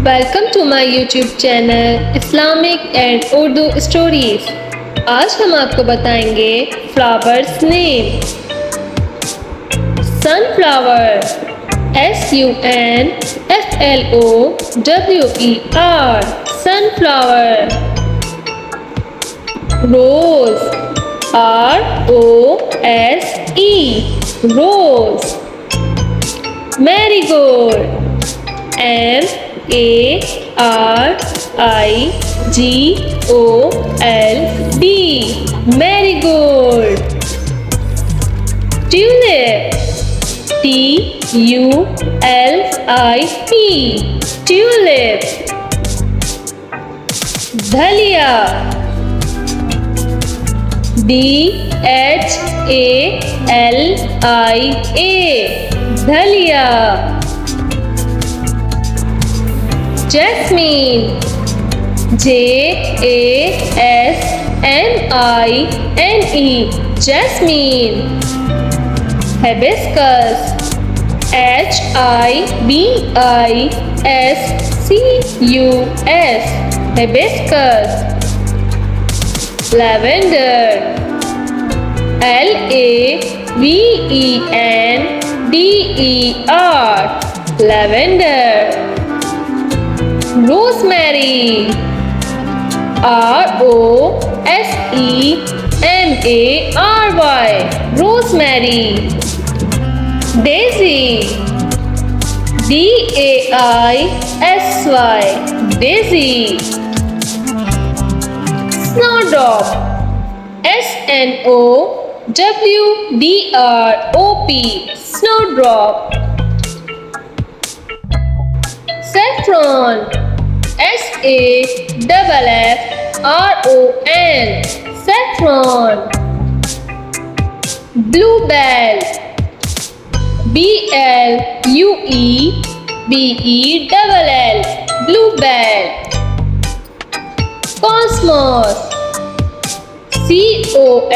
Welcome to my YouTube channel Islamic and Urdu stories. आज हम आपको बताएंगे flowers name. Sunflower SUNFLOWER sunflower. Rose ROSE rose. Marigold MARIGOLD marigold. Tulip TULIP tulip. Dahlia DHALIA dahlia. Jasmine JASMINE jasmine. Hibiscus HIBISCUS hibiscus. Lavender LAVENDER lavender. Rosemary ROSEMARY rosemary. Daisy DAISY daisy. Snowdrop SNOWDROP snowdrop. Saffron SAFFRON saffron. Bluebell BLUEBELL bluebell. Cosmos COSMOS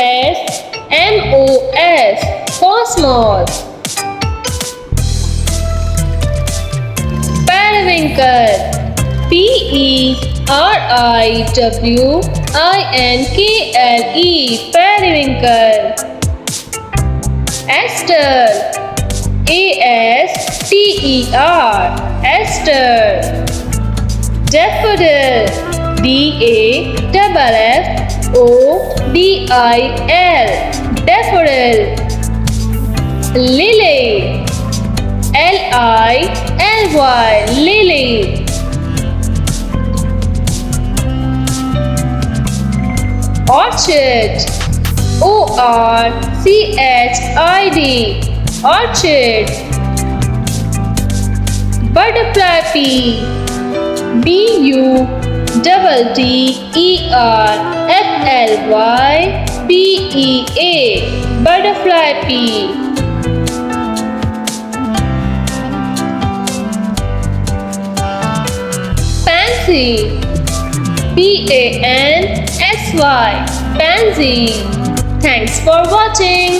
cosmos. Periwinkle PERIWINKLE periwinkle. Aster ASTER aster. Daffodil DAFFODIL daffodil. Lily LILY lily. Orchid ORCHID orchid. Butterfly BUDDERFLYPEA butterfly P. Pansy PANSY pansy. Thanks for watching.